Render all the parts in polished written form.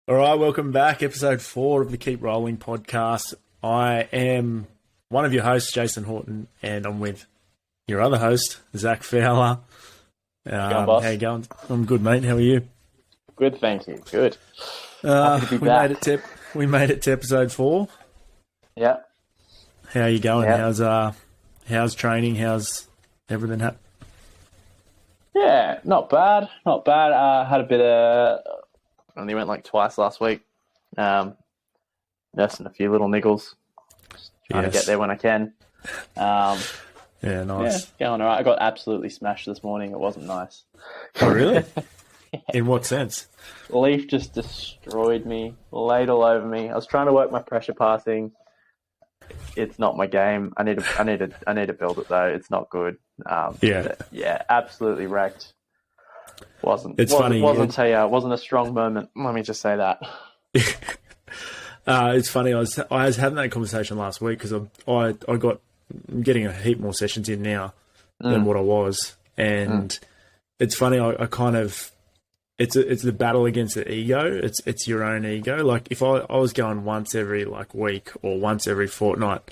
All right, welcome back. Episode 4 of the Keep Rolling podcast. I am one of your hosts, Jason Horton, and I'm with your other host, Zach Fowler. Boss? How you going? I'm good, mate. How are you? Good, thank you. Good. Happy to be back. We made it to episode 4. Yeah. How are you going? Yeah. How's training? How's everything? Yeah, not bad. Not bad. Had a bit of... Only went like twice last week. Nursing a few little niggles. Just trying to get there when I can. Yeah, nice. Yeah, going all right. I got absolutely smashed this morning. It wasn't nice. Oh, really? In what sense? Leaf just destroyed me. Laid all over me. I was trying to work my pressure passing. It's not my game. I need to build it though. It's not good. Yeah, absolutely wrecked. Wasn't a strong moment. Let me just say that. It's funny. I was having that conversation last week because I'm getting a heap more sessions in now than what I was, and it's funny. I kind of it's the battle against the ego. It's your own ego. Like if I was going once every week or once every fortnight,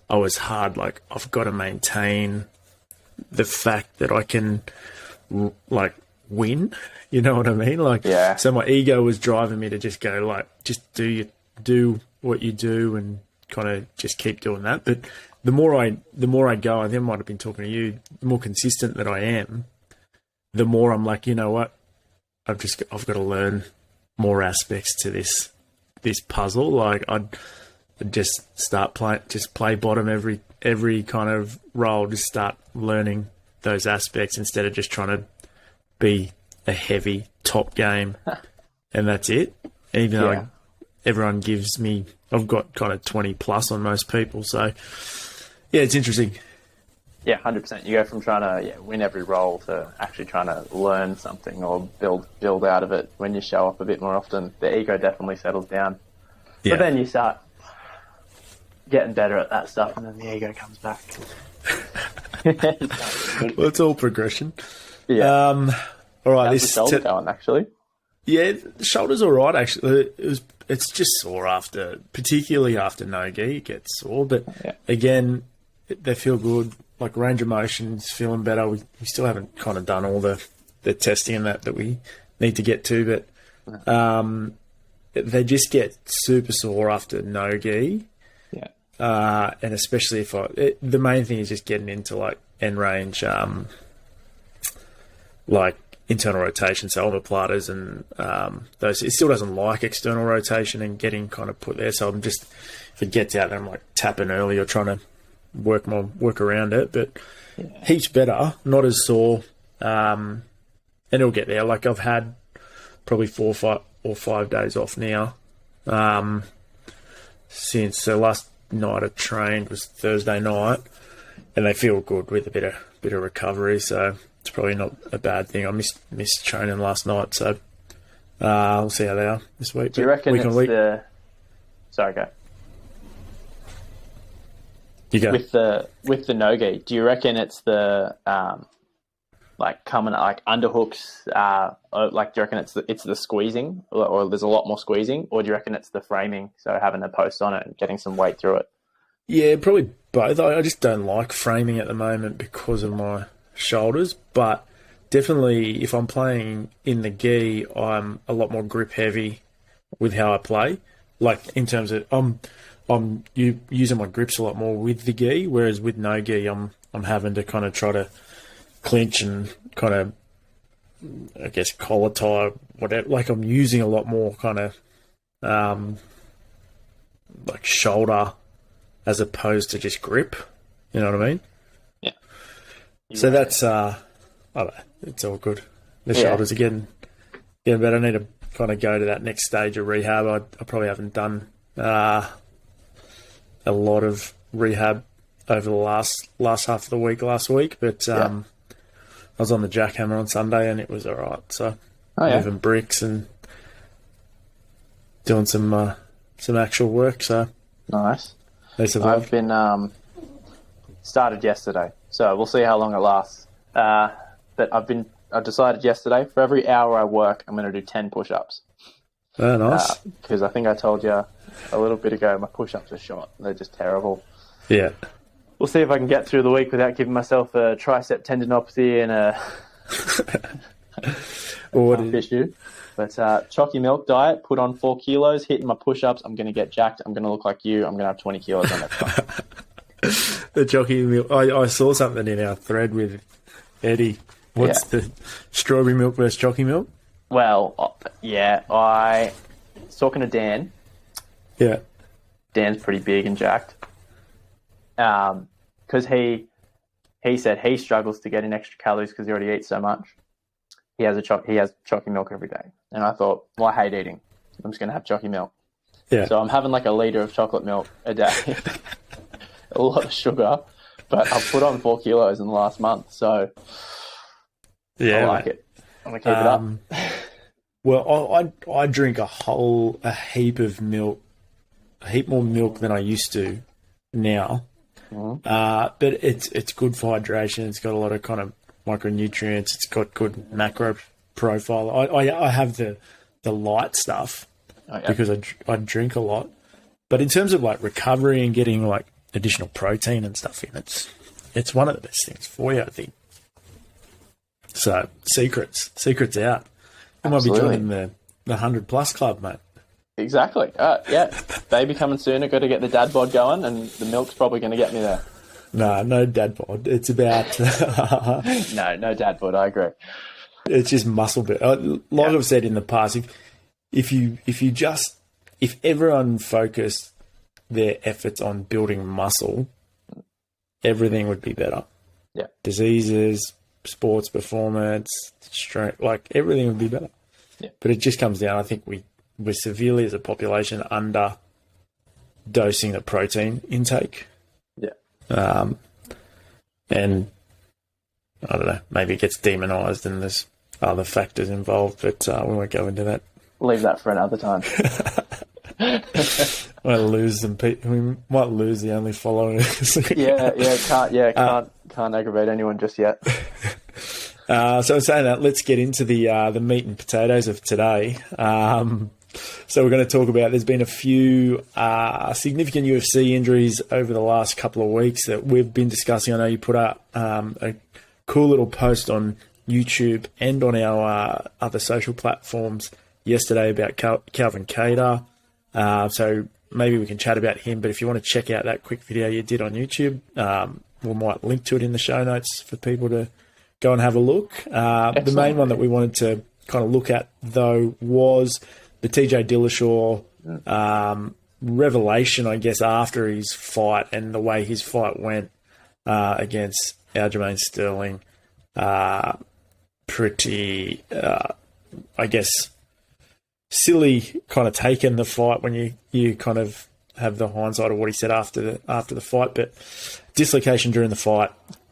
I was hard. Like I've got to maintain the fact that I can win. You know what I mean? So my ego was driving me to just go just do what you do and kind of just keep doing that. But the more I go, I think I might have been talking to you, the more consistent that I am, the more I'm like, you know what? I've got to learn more aspects to this puzzle. Like I'd just play bottom every kind of role, just start learning those aspects instead of just trying to be a heavy top game and that's it. Even though everyone gives me, I've got kind of 20 plus on most people. So yeah, it's interesting. Yeah, 100%. You go from trying to win every role to actually trying to learn something or build out of it. When you show up a bit more often, the ego definitely settles down. Yeah. But then you start getting better at that stuff and then the ego comes back. Well, it's all progression. Yeah. All right. How's the shoulder going, actually? Yeah, the shoulder's all right, actually. It's just sore particularly after no-gi, it gets sore. But again, they feel good. Like range of motion's feeling better. We still haven't kind of done all the testing and that we need to get to, but they just get super sore after no-gi. Yeah. And especially the main thing is just getting into end range, internal rotation, so omoplatas and those. It still doesn't like external rotation and getting kind of put there. So I'm just, if it gets out there, I'm tapping early or trying to work around it. But heaps better, not as sore, and it'll get there. I've had probably 4 or 5 days off now since the last night I trained was Thursday night, and they feel good with a bit of recovery. So it's probably not a bad thing. I missed training last night, so we'll see how they are this week. Do you reckon it's the... Sorry, go. You go. With the no-gi, do you reckon it's the coming underhooks? Do you reckon it's the squeezing, or there's a lot more squeezing, or do you reckon it's the framing? So having a post on it and getting some weight through it. Yeah, probably both. I just don't like framing at the moment because of my shoulders, but definitely if I'm playing in the gi, I'm a lot more grip heavy with how I play. In terms of I'm using my grips a lot more with the gi, whereas with no gi, I'm having to kind of try to clinch and kind of, I guess, collar tie, whatever. I'm using a lot more kind of shoulder as opposed to just grip. You know what I mean? Yeah. So that's I don't know, it's all good. The shoulders are getting better. I need to kind of go to that next stage of rehab. I probably haven't done a lot of rehab over the last half of the week last week, but I was on the jackhammer on Sunday and it was all right. So moving bricks and doing some actual work. So nice. I've been started yesterday, so we'll see how long it lasts. But I've decided yesterday, for every hour I work, I'm going to do 10 push-ups. Oh, nice. Because I think I told you a little bit ago, my push-ups are shot. They're just terrible. Yeah. We'll see if I can get through the week without giving myself a tricep tendinopathy and a issue. But chalky milk diet, put on 4 kilos, hitting my push-ups. I'm going to get jacked. I'm going to look like you. I'm going to have 20 kilos on that time. The chalky milk. I saw something in our thread with Eddie. What's the strawberry milk versus chalky milk? Well, I was talking to Dan. Yeah. Dan's pretty big and jacked. Because he said he struggles to get in extra calories because he already eats so much. He has chalky milk every day. And I thought, well, I hate eating. I'm just going to have chalky milk. Yeah. So I'm having like a litre of chocolate milk a day. A lot of sugar. But I've put on 4 kilos in the last month. So I like it. I'm going to keep it up. Well, I drink a heap of milk, a heap more milk than I used to now. Mm-hmm. But it's good for hydration. It's got a lot of kind of micronutrients. It's got good macro profile. I have the light stuff because I drink a lot. But in terms of like recovery and getting like additional protein and stuff in, it's one of the best things for you, I think. So secrets out. I might be joining the 100+ club, mate. Exactly. Baby coming sooner. Got to get the dad bod going, and the milk's probably going to get me there. No dad bod. It's about no dad bod. I agree. It's just muscle build. Like I've said in the past, if everyone focused their efforts on building muscle, everything would be better. Yeah. Diseases, sports performance, strength, like everything would be better. Yeah. But it just comes down. I think we're severely as a population under dosing the protein intake. Yeah. And I don't know, maybe it gets demonized and there's other factors involved, but we won't go into that. Leave that for another time. We might lose the only followers. Can't aggravate anyone just yet. So in saying that, let's get into the meat and potatoes of today. So we're going to talk about, there's been a few significant UFC injuries over the last couple of weeks that we've been discussing. I know you put up a cool little post on YouTube and on our other social platforms yesterday about Calvin Kattar. So maybe we can chat about him, but if you want to check out that quick video you did on YouTube, we might link to it in the show notes for people to go and have a look. The main one that we wanted to kind of look at, though, was the TJ Dillashaw revelation, I guess, after his fight and the way his fight went against Aljamain Sterling. Pretty, I guess, silly kind of take in the fight when you kind of have the hindsight of what he said after the fight. But dislocation during the fight,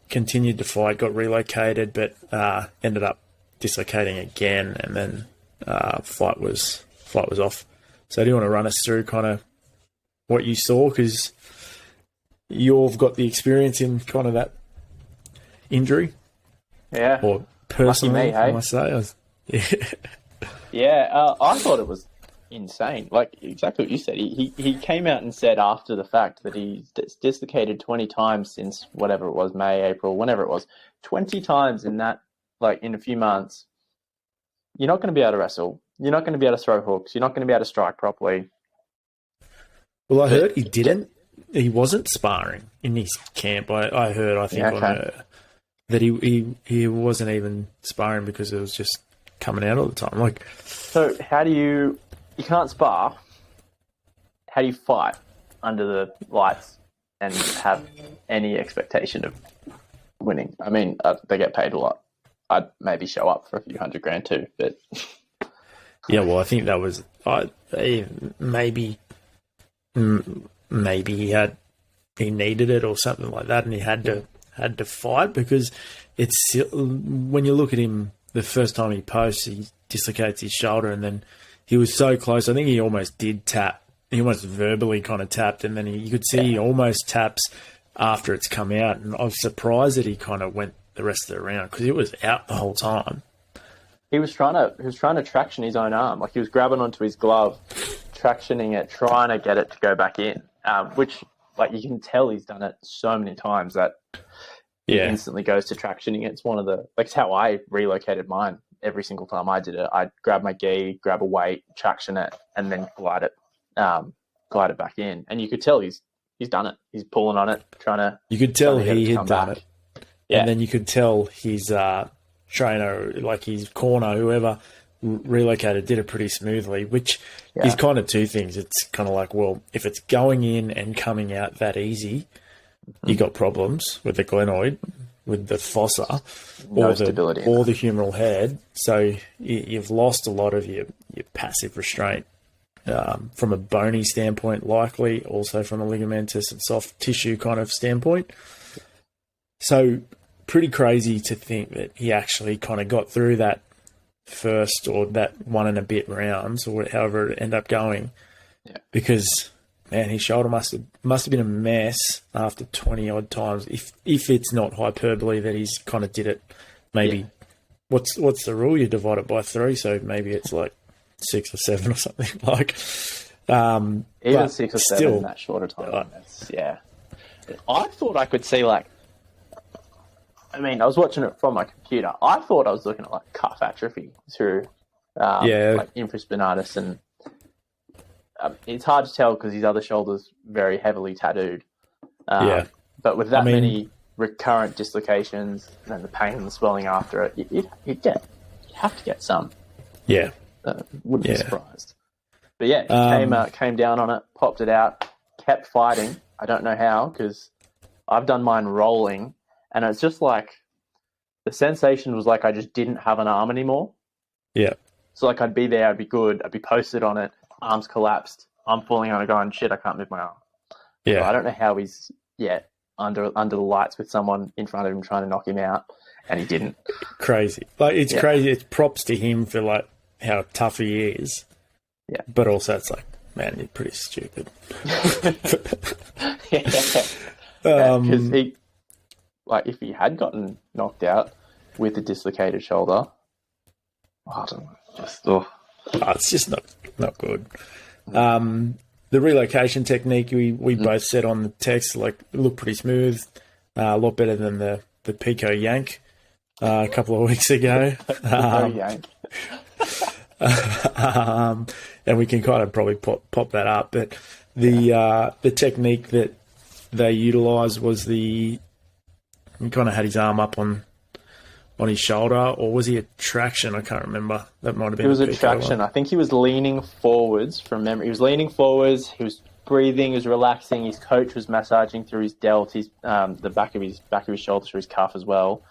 continued to fight, got relocated, but ended up dislocating again, and then fight was off. So do you want to run us through kind of what you saw, because you've got the experience in kind of that injury? Yeah. Or personally, me, hey? I must say. I thought it was insane. Like exactly what you said. He came out and said after the fact that he's dislocated 20 times since whatever it was, May, April, whenever it was. 20 times in that, like in a few months. You're not going to be able to wrestle. You're not going to be able to throw hooks. You're not going to be able to strike properly. Well, I heard he wasn't sparring in his camp. I heard, I think, that he wasn't even sparring because it was just coming out all the time. Like, so how do you can't spar. How do you fight under the lights and have any expectation of winning? I mean, they get paid a lot. I'd maybe show up for a few $100,000 too, but yeah, well, I think that was maybe he needed it or something like that, and he had to fight, because it's, when you look at him the first time he posts, he dislocates his shoulder, and then he was so close. I think he almost did tap. He almost verbally kind of tapped, and then you could see he almost taps after it's come out. And I was surprised that he kind of went the rest of the round, because it was out the whole time. he was trying to traction his own arm. Like he was grabbing onto his glove, tractioning it, trying to get it to go back in. Which like you can tell he's done it so many times that he instantly goes to tractioning it. It's one of the it's how I relocated mine every single time I did it. I'd grab my gi, grab a weight, traction it, and then glide it back in. And you could tell he's done it. He's pulling on it, trying to. You could tell he had done it. Yeah. And then you could tell his trainer, like his corner, whoever relocated, did it pretty smoothly, which is kind of two things. It's kind of like, well, if it's going in and coming out that easy, you got problems with the glenoid, with the fossa, or the humeral head. So you've lost a lot of your passive restraint from a bony standpoint, likely, also from a ligamentous and soft tissue kind of standpoint. So pretty crazy to think that he actually kind of got through that first or that 1 and a bit rounds or however it ended up going. Yeah. Because, man, his shoulder must have been a mess after 20 odd times. If it's not hyperbole that he's kind of did it, maybe what's the rule? You divide it by 3, so maybe it's like 6 or 7 or something like. Even 6 or 7 in that shorter time. I thought I could see like. I mean, I was watching it from my computer. I thought I was looking at like cuff atrophy through like infraspinatus, and it's hard to tell because his other shoulder's very heavily tattooed. But with that many recurrent dislocations and the pain and the swelling after it, you'd have to get some. Yeah. Wouldn't be surprised. But yeah, came down on it, popped it out, kept fighting. I don't know how, because I've done mine rolling. And it's just like, the sensation was like I just didn't have an arm anymore. Yeah. So like I'd be there, I'd be good, I'd be posted on it, arms collapsed, I'm falling on it going, shit, I can't move my arm. Yeah. So I don't know how he's under the lights with someone in front of him trying to knock him out, and he didn't. Crazy. Like it's crazy. It's props to him for like how tough he is. Yeah. But also it's like, man, you're pretty stupid. Because he, like, if he had gotten knocked out with a dislocated shoulder, I don't know. It's just not good. The relocation technique we both said on the text, like, it looked pretty smooth, a lot better than the Pico yank a couple of weeks ago. Yank. And we can kind of probably pop that up, but the technique that they utilised was he kind of had his arm up on his shoulder, or was he a traction? I can't remember. That might have been. It was a traction. I think he was leaning forwards from memory. He was leaning forwards. He was breathing. He was relaxing. His coach was massaging through his delt, the back of his shoulder, through his cuff as well.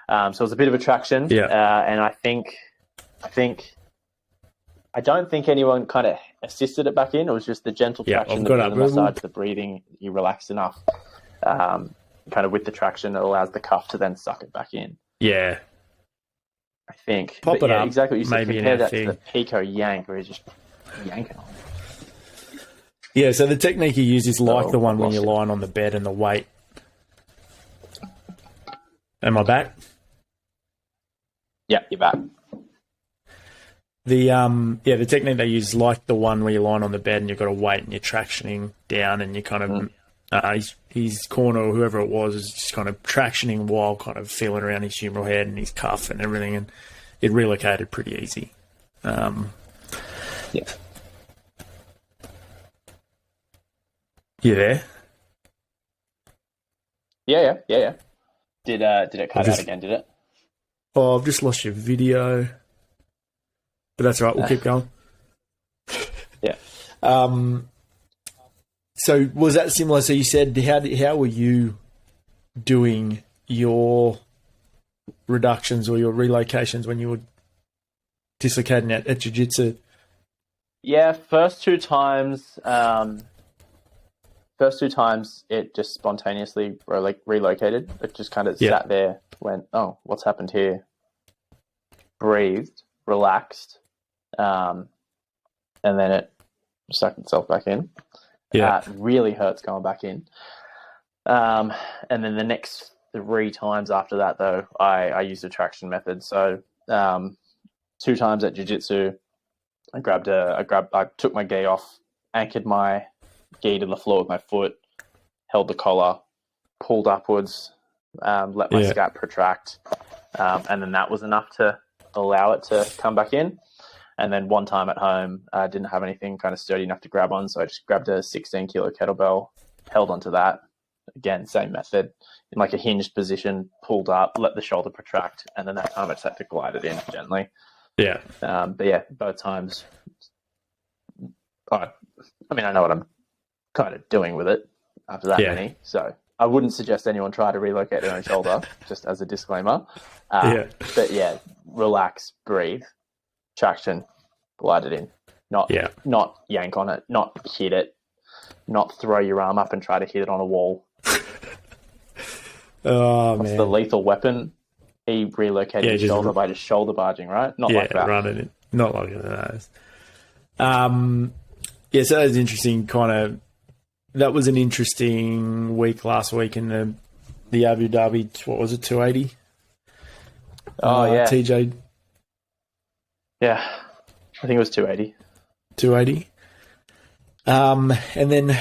So it was a bit of a traction. Yeah. And I don't think anyone kind of assisted it back in. It was just the gentle traction, the massage, the breathing. You relaxed enough. Kind of with the traction, it allows the cuff to then suck it back in. Yeah. I think. Pop it up. Exactly what you said. Compare that to the Pico yank, where he's just yanking on it. Yeah, so the technique you use is like the one when you're lying on the bed and the weight. Am I back? Yeah, you're back. The technique they use is like the one where you're lying on the bed and you've got a weight and you're tractioning down, and you kind of his corner or whoever it was is just kind of tractioning while kind of feeling around his humeral head and his cuff and everything, and it relocated pretty easy. Yeah. You there? Yeah. Did it cut out again? Did it? Oh, I've just lost your video, but that's all right. We'll keep going. Yeah. So was that similar? So you said, how were you doing your reductions or your relocations when you were dislocating at jiu-jitsu? Yeah, first two times it just spontaneously relocated. It just kind of sat there, went, oh, what's happened here? Breathed, relaxed, and then it sucked itself back in. Yeah, it really hurts going back in. And then the next 3 times after that, though, I used a traction method. So 2 times at jiu-jitsu. I took my gi off, anchored my gi to the floor with my foot, held the collar, pulled upwards, let my scap protract, and then that was enough to allow it to come back in. And then one time at home, I didn't have anything kind of sturdy enough to grab on, so I just grabbed a 16-kilo kettlebell, held onto that. Again, same method, in like a hinged position, pulled up, let the shoulder protract, and then that time I just had to glide it in gently. Yeah. But yeah, both times, I know what I'm kind of doing with it after that many, so I wouldn't suggest anyone try to relocate their own shoulder, just as a disclaimer. But yeah, relax, breathe, traction, glide it in. Not yank on it, not hit it, not throw your arm up and try to hit it on a wall. What's the lethal weapon? He relocated his shoulder by just shoulder barging, right? Not like that. Running it. Not like that. So that was interesting. That was an interesting week last week in the Abu Dhabi. What was it? 280. TJ. Yeah, I think it was 280. 280. And then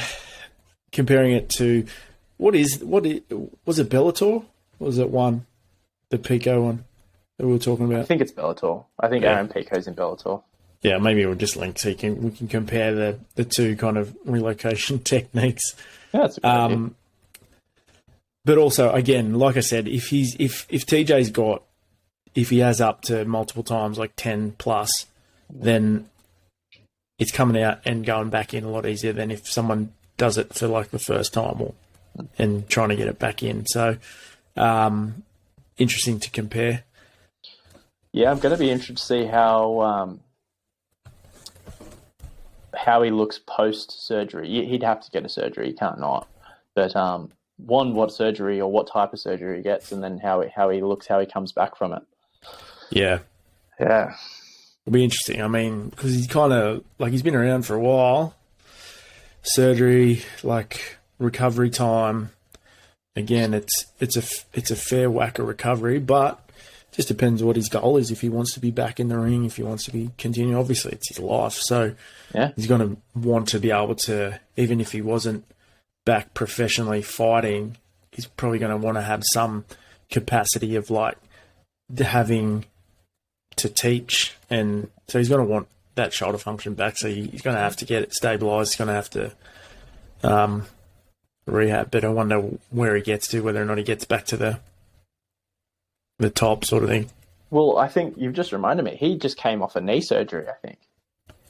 comparing it to what was it, Bellator? Or was it one? The Pico one that we were talking about? I think it's Bellator. I think Aaron Pico's in Bellator. Yeah, maybe we'll just link so we can compare the two kind of relocation techniques. Yeah, that's a good idea. But also, again, like I said, if he has up to multiple times, like 10 plus, then it's coming out and going back in a lot easier than if someone does it for like the first time and trying to get it back in. So, interesting to compare. Yeah, I'm going to be interested to see how he looks post surgery. He'd have to get a surgery. He can't not. But what surgery or what type of surgery he gets, and then how he looks, how he comes back from it. Yeah. Yeah. It'll be interesting. I mean, because he's kind of like he's been around for a while. Surgery, like recovery time. Again, it's a fair whack of recovery, but just depends what his goal is. If he wants to be back in the ring, if he wants to be continuing, obviously it's his life. So he's going to want to be able to, even if he wasn't back professionally fighting, he's probably going to want to have some capacity of like having to teach. And so he's going to want that shoulder function back. So he's going to have to get it stabilized. He's going to have to rehab, but I wonder where he gets to, whether or not he gets back to the top sort of thing. Well, I think you've just reminded me. He just came off a knee surgery, I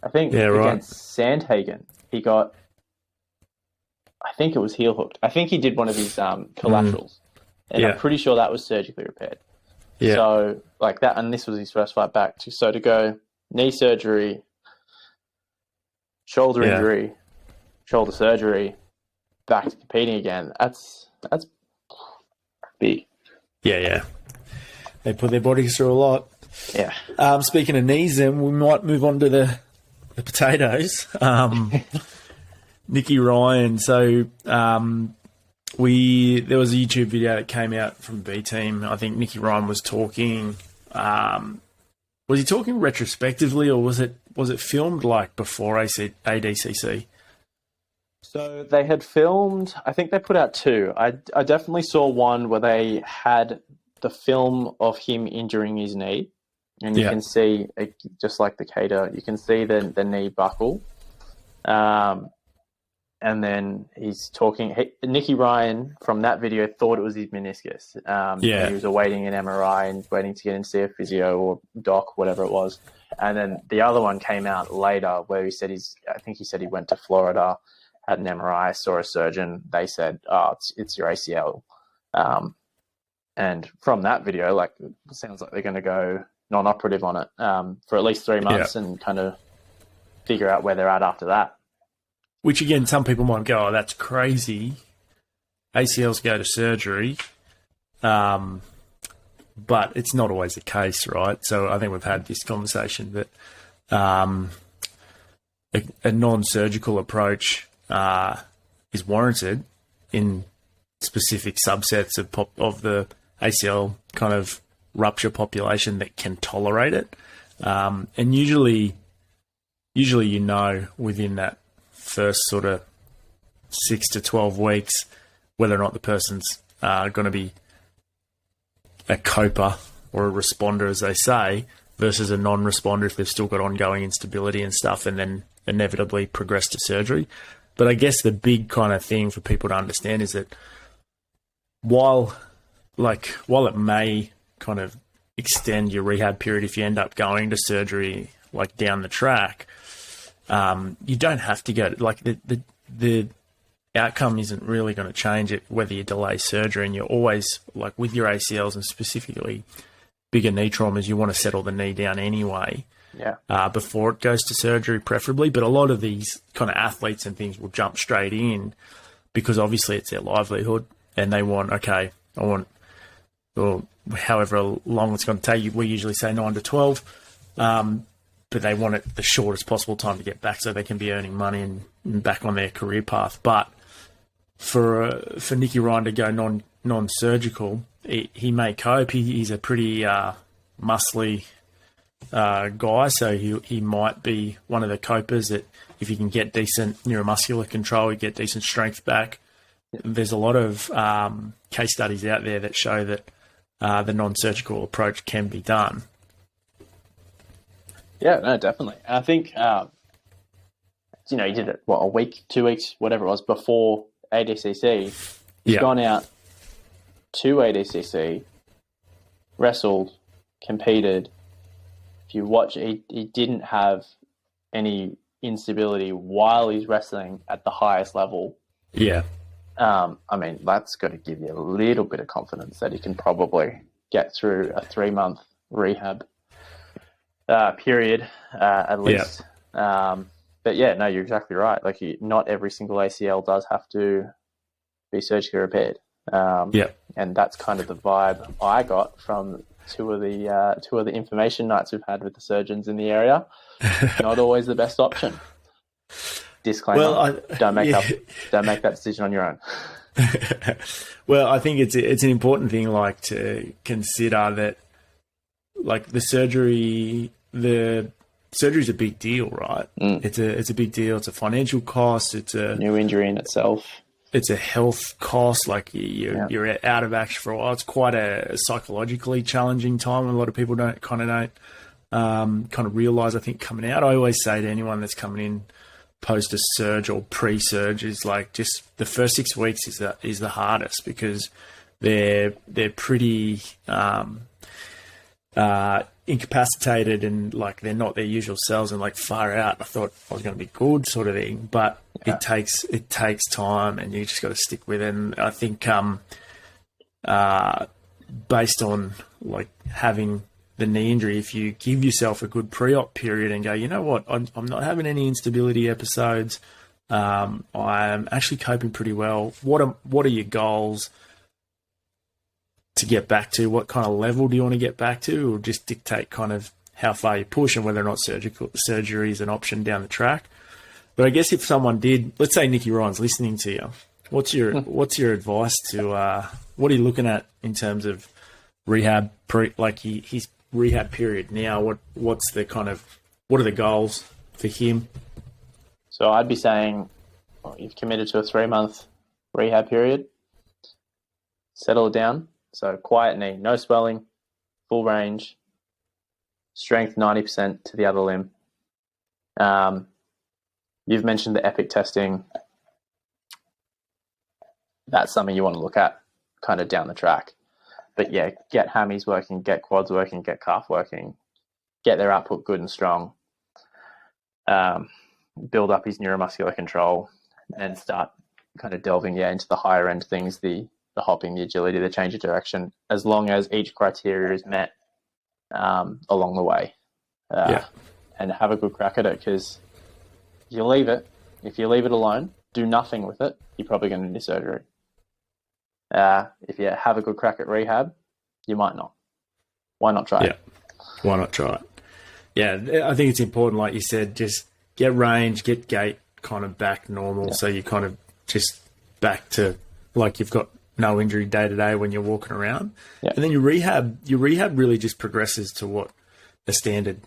think against Sandhagen, he got, I think it was heel hooked. I think he did one of his collaterals, and I'm pretty sure that was surgically repaired. Yeah. So like that, and this was his first fight back. So to go knee surgery, shoulder injury, shoulder surgery, back to competing again. That's big. Yeah. They put their bodies through a lot. Yeah. Speaking of knees, then we might move on to the potatoes. Nicky Ryan. So there was a YouTube video that came out from B Team. I think Nicky Ryan was talking. Was he talking retrospectively, or was it filmed like before ADCC? So they had filmed, I think they put out 2. I definitely saw one where they had the film of him injuring his knee, and you can see, just like the Cater, you can see the knee buckle. And then he's talking, Nicky Ryan from that video thought it was his meniscus. He was awaiting an MRI and waiting to get in to see a physio or doc, whatever it was. And then the other one came out later where he said he went to Florida, had an MRI, saw a surgeon. They said, it's your ACL. And from that video, like, it sounds like they're going to go non-operative on it for at least 3 months and kind of figure out where they're at after that. Which, again, some people might go, oh, that's crazy. ACLs go to surgery. But it's not always the case, right? So I think we've had this conversation that a non-surgical approach is warranted in specific subsets of the ACL kind of rupture population that can tolerate it. And usually within that first sort of 6 to 12 weeks whether or not the person's going to be a coper or a responder, as they say, versus a non-responder if they've still got ongoing instability and stuff, and then inevitably progress to surgery. But I guess the big kind of thing for people to understand is that while it may kind of extend your rehab period if you end up going to surgery like down the track, you don't have to go. Like the outcome isn't really going to change it whether you delay surgery, and you're always, like with your ACLs and specifically bigger knee traumas, you want to settle the knee down anyway. Yeah. Before it goes to surgery, preferably. But a lot of these kind of athletes and things will jump straight in because obviously it's their livelihood, and they want, or however long it's going to take you. We usually say 9 to 12, but they want it the shortest possible time to get back so they can be earning money and back on their career path. But for Nicky Ryan to go non-surgical, he may cope. He's a pretty muscly guy, so he might be one of the copers that if he can get decent neuromuscular control, he get decent strength back. There's a lot of case studies out there that show that the non-surgical approach can be done. Yeah, no, definitely. And I think, he did it, a week, 2 weeks, whatever it was, before ADCC. He's gone out to ADCC, wrestled, competed. If you watch, he didn't have any instability while he's wrestling at the highest level. Yeah. That's got to give you a little bit of confidence that he can probably get through a 3-month rehab period at least. Yeah. But yeah, no, you're exactly right. Like, not every single ACL does have to be surgically repaired. And that's kind of the vibe I got from two of the information nights we've had with the surgeons in the area. Not always the best option. Disclaimer: don't make that decision on your own. Well, I think it's an important thing, like, to consider that, like, the surgery's a big deal, right? It's a big deal. It's a financial cost. It's a new injury in itself. It's a health cost. Like, you're out of action for a while. It's quite a psychologically challenging time. A lot of people don't realize, I think, coming out. I always say to anyone that's coming in post a surge or pre-surge is, like, just the first 6 weeks is the hardest, because they're pretty incapacitated, and, like, they're not their usual selves, and, like, far out. I thought I was going to be good, sort of thing, but it takes time, and you just got to stick with it. And I think based on, like, having the knee injury, if you give yourself a good pre-op period and go, you know what, I'm not having any instability episodes, I'm actually coping pretty well. What are your goals to get back to? What kind of level do you want to get back to? Or just dictate kind of how far you push and whether or not surgery is an option down the track. But I guess if someone did, let's say Nicky Ryan's listening to you, what's your advice to what are you looking at in terms of rehab, his rehab period now? What are the goals for him? So I'd be saying, you've committed to a 3-month rehab period. Settle it down. So quiet knee, no swelling, full range, strength 90% to the other limb. You've mentioned the EPIC testing. That's something you want to look at kind of down the track. But yeah, get hammies working, get quads working, get calf working, get their output good and strong, build up his neuromuscular control, and start kind of delving into the higher end things, the hopping, the agility, the change of direction, as long as each criteria is met along the way. And have a good crack at it, because if you leave it alone, do nothing with it, you're probably going to need surgery. If you have a good crack at rehab, you might not. Why not try it? Why not try it? Yeah, I think it's important, like you said, just get range, get gait kind of back normal, so you kind of just back to, like, you've got no injury day to day when you're walking around. And then your rehab really just progresses to what a standard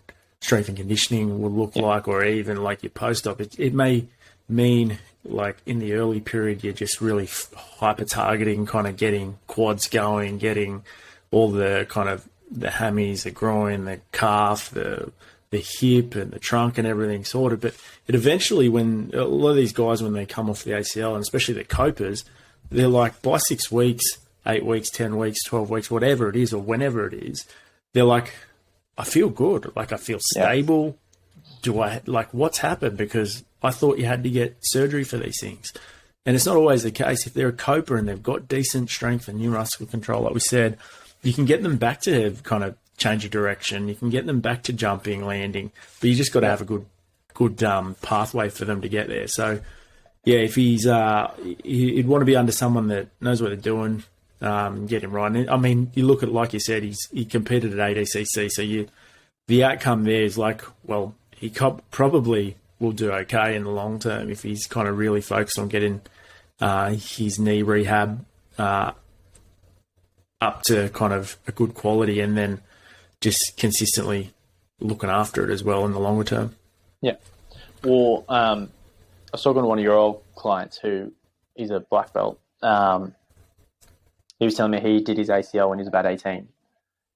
strength and conditioning will look like, or even like your post-op. It may mean like in the early period, you're just really hyper targeting, kind of getting quads going, getting all the kind of the hammies, the groin, the calf, the hip and the trunk and everything sorted. But it eventually, when a lot of these guys, when they come off the ACL, and especially the copers, they're like by 6 weeks, 8 weeks, 10 weeks, 12 weeks, whatever it is, or whenever it is, they're like, I feel good. Like I feel stable. Do I like what's happened? Because I thought you had to get surgery for these things. And it's not always the case. If they're a coper and they've got decent strength and neuromuscular control, like we said, you can get them back to kind of change your direction. You can get them back to jumping, landing, but you just got to have a good pathway for them to get there. So, yeah, if he'd want to be under someone that knows what they're doing, get him right. And, I mean, you look at, like you said, he competed at ADCC, so the outcome there is like, well, he probably will do okay in the long term if he's kind of really focused on getting his knee rehab up to kind of a good quality, and then just consistently looking after it as well in the longer term. Yeah. Well, I was talking to one of your old clients who is a black belt. He was telling me he did his ACL when he was about 18,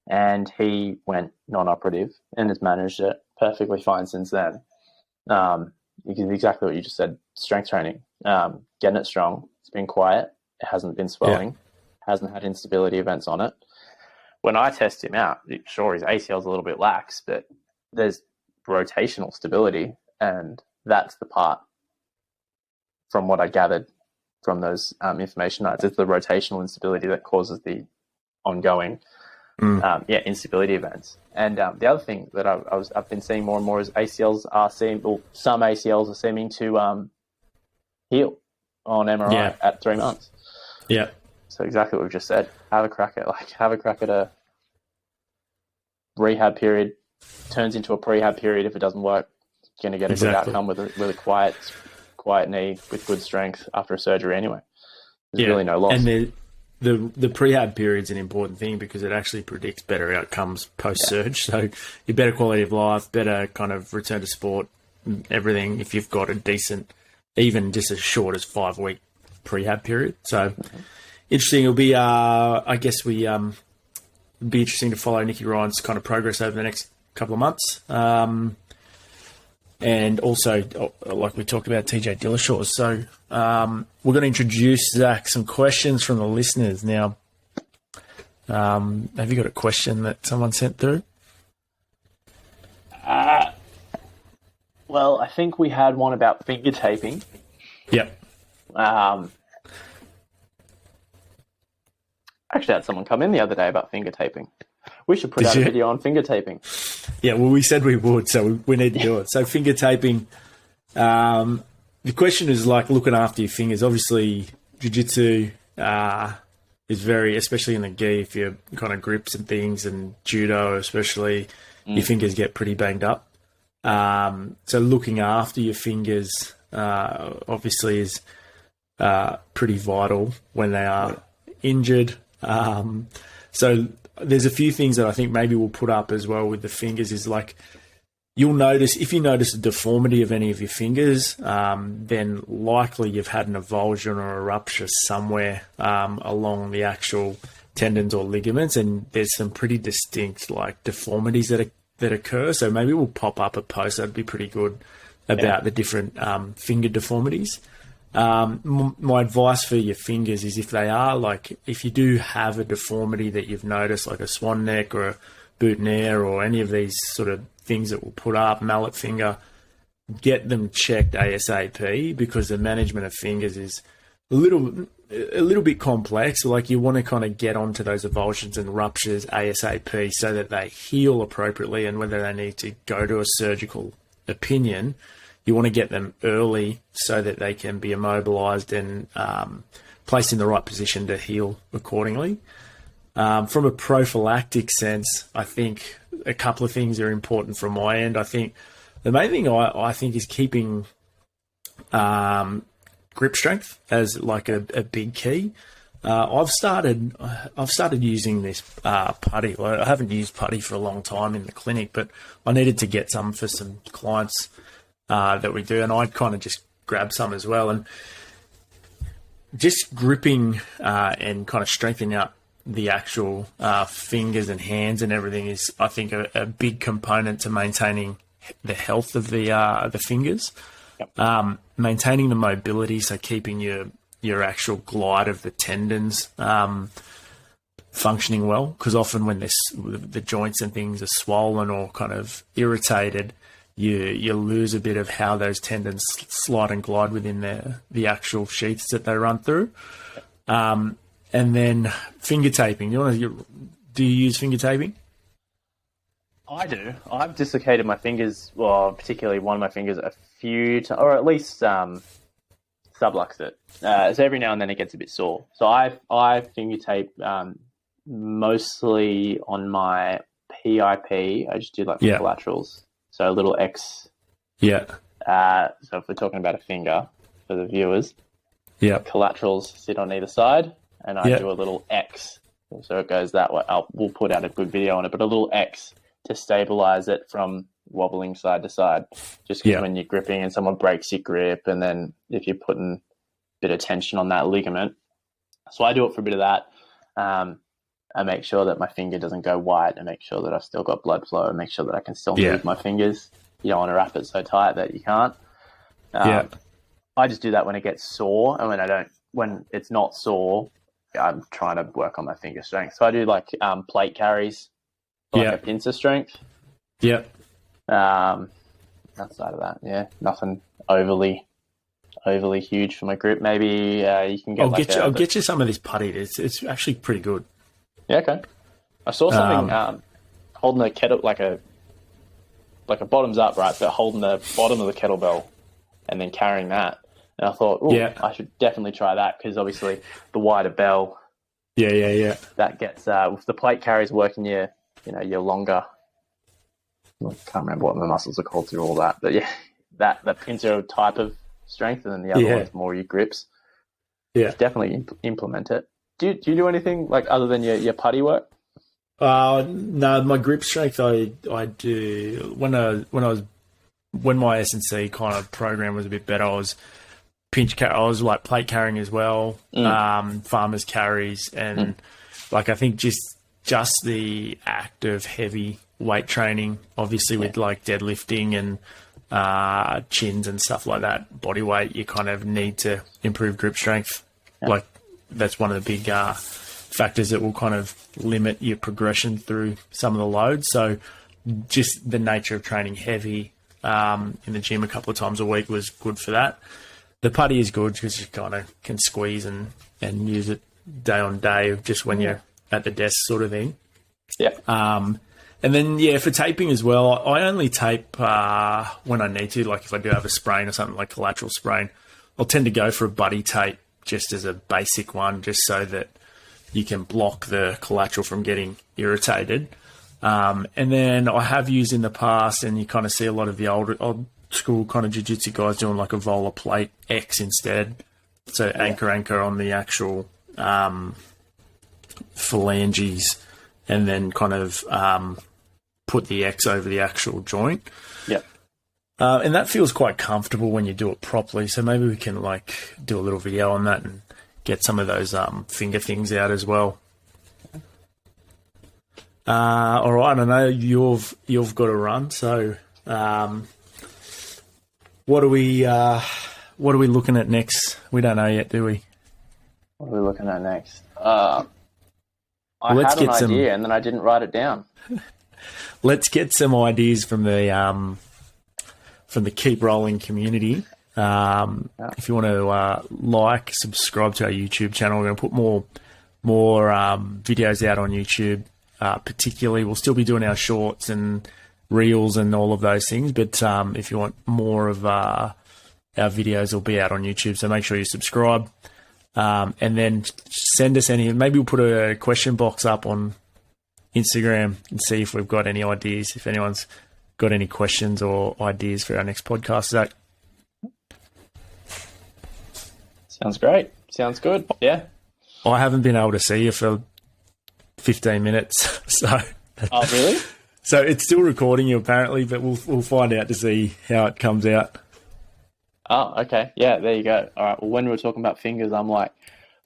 and he went non-operative and has managed it perfectly fine since then. Exactly what you just said, strength training, getting it strong. It's been quiet. It hasn't been swelling. Hasn't had instability events on it. When I test him out, sure, his ACL is a little bit lax, but there's rotational stability, and that's the part, from what I gathered from those information notes, it's the rotational instability that causes the ongoing instability events. And the other thing that I've been seeing more and more is some ACLs are seeming to heal on MRI at 3 months. Yeah. So exactly what we've just said. Have a crack at a rehab period, turns into a prehab period. If it doesn't work, you're going to get a good outcome with a quiet knee with good strength after a surgery anyway. There's really no loss. And the prehab period's an important thing because it actually predicts better outcomes post-surge. So your better quality of life, better kind of return to sport, everything, if you've got a decent, even just as short as 5-week prehab period. So interesting. It'll be, I guess it'll be interesting to follow Nicky Ryan's kind of progress over the next couple of months. And also, like we talked about, TJ Dillashaw. So we're going to introduce, Zach, some questions from the listeners. Now, have you got a question that someone sent through? Well, I think we had one about finger taping. Yep. Actually, I had someone come in the other day about finger taping. We should put out a video on finger taping. Yeah, well, we said we would, so we need to do it. So finger taping, the question is like looking after your fingers. Obviously, jiu-jitsu is very, especially in the gi, if you kind of grips and things, and judo especially, your fingers get pretty banged up. So looking after your fingers obviously is pretty vital when they are injured. So there's a few things that I think maybe we'll put up as well with the fingers is like, if you notice a deformity of any of your fingers, then likely you've had an avulsion or a rupture somewhere along the actual tendons or ligaments, and there's some pretty distinct like deformities that occur. So maybe we'll pop up a post that'd be pretty good about the different finger deformities. My advice for your fingers is if you do have a deformity that you've noticed, like a swan neck or a boutonniere or any of these sort of things that we'll put up, mallet finger, get them checked ASAP, because the management of fingers is a little bit complex. Like you want to kind of get onto those avulsions and ruptures ASAP so that they heal appropriately, and whether they need to go to a surgical opinion, you want to get them early so that they can be immobilized and placed in the right position to heal accordingly. From a prophylactic sense, I think a couple of things are important from my end. I think the main thing I think is keeping grip strength as like a big key. I've started using this putty. Well, I haven't used putty for a long time in the clinic, but I needed to get some for some clients that we do, and I kind of just grabbed some as well. And just gripping and kind of strengthening up the actual fingers and hands and everything is, I think, a big component to maintaining the health of the fingers. Yep. Maintaining the mobility, so keeping your actual glide of the tendons functioning well, because often when the joints and things are swollen or kind of irritated, you lose a bit of how those tendons slide and glide within the actual sheaths that they run through. And then finger taping. Do you use finger taping? I do. I've dislocated my fingers, well, particularly one of my fingers, a few times, or at least subluxed it. So every now and then it gets a bit sore. So I finger tape mostly on my PIP. I just do like collaterals. So a little X. Yeah. So if we're talking about a finger for the viewers, collaterals sit on either side, and I do a little X. So it goes that way. We'll put out a good video on it, but a little X to stabilize it from wobbling side to side. Just because when you're gripping and someone breaks your grip, and then if you're putting a bit of tension on that ligament. So I do it for a bit of that. I make sure that my finger doesn't go white, and make sure that I've still got blood flow, and make sure that I can still move my fingers. You don't want to wrap it so tight that you can't. I just do that when it gets sore, and when it's not sore, I'm trying to work on my finger strength. So I do like plate carries, like a pincer strength. Outside of that, nothing overly huge for my grip. Maybe you can get. I'll get you some of this putty. It's actually pretty good. Yeah, okay. I saw something holding a kettle like a bottoms up, right? But holding the bottom of the kettlebell and then carrying that. And I thought, I should definitely try that, because obviously the wider bell. That gets with the plate carries working your longer. I can't remember what the muscles are called through all that, but the pincer type of strength, and then the other one's more your grips. Definitely implement it. Do you do anything like other than your putty work? No, my grip strength I do when my S&C kind of program was a bit better. I was like plate carrying as well, farmers carries, and like I think just the act of heavy weight training, obviously with like deadlifting and chins and stuff like that, body weight, you kind of need to improve grip strength. Like that's one of the big factors that will kind of limit your progression through some of the loads. So just the nature of training heavy in the gym a couple of times a week was good for that. The putty is good because you kind of can squeeze and use it day on day, just when you're at the desk sort of thing. And then, for taping as well, I only tape when I need to. Like if I do have a sprain or something like collateral sprain, I'll tend to go for a buddy tape just as a basic one, just so that you can block the collateral from getting irritated. And then I have used in the past, and you kind of see a lot of the old school kind of jiu-jitsu guys doing like a volar plate X instead. So anchor on the actual phalanges, and then kind of put the X over the actual joint. And that feels quite comfortable when you do it properly. So maybe we can like do a little video on that and get some of those finger things out as well. All right, I know you've got to run. So what are we looking at next? We don't know yet, do we? What are we looking at next? I had an idea and then I didn't write it down. Let's get some ideas from the Keep Rolling community. If you want to subscribe to our YouTube channel, we're going to put more videos out on YouTube. Particularly, we'll still be doing our shorts and reels and all of those things. But if you want more of our videos, will be out on YouTube. So make sure you subscribe. And then send us maybe we'll put a question box up on Instagram and see if we've got any ideas, if anyone's got any questions or ideas for our next podcast. Zach? Sounds great. Sounds good. Yeah. I haven't been able to see you for 15 minutes. So. Oh, really? So it's still recording you apparently, but we'll find out to see how it comes out. Oh, okay. Yeah, there you go. All right. Well, when we were talking about fingers, I'm like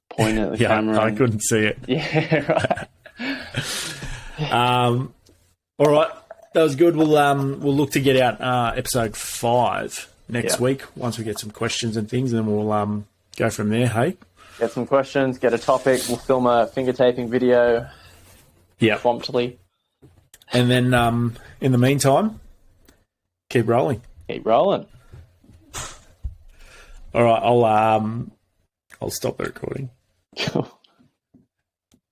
pointing at the camera. I couldn't see it. Yeah, right. All right. That was good. We'll look to get out episode 5 next week once we get some questions and things, and then we'll go from there. Hey, get some questions, get a topic. We'll film a finger taping video. Yeah, promptly. And then in the meantime, keep rolling. Keep rolling. All right. I'll stop the recording. Cool.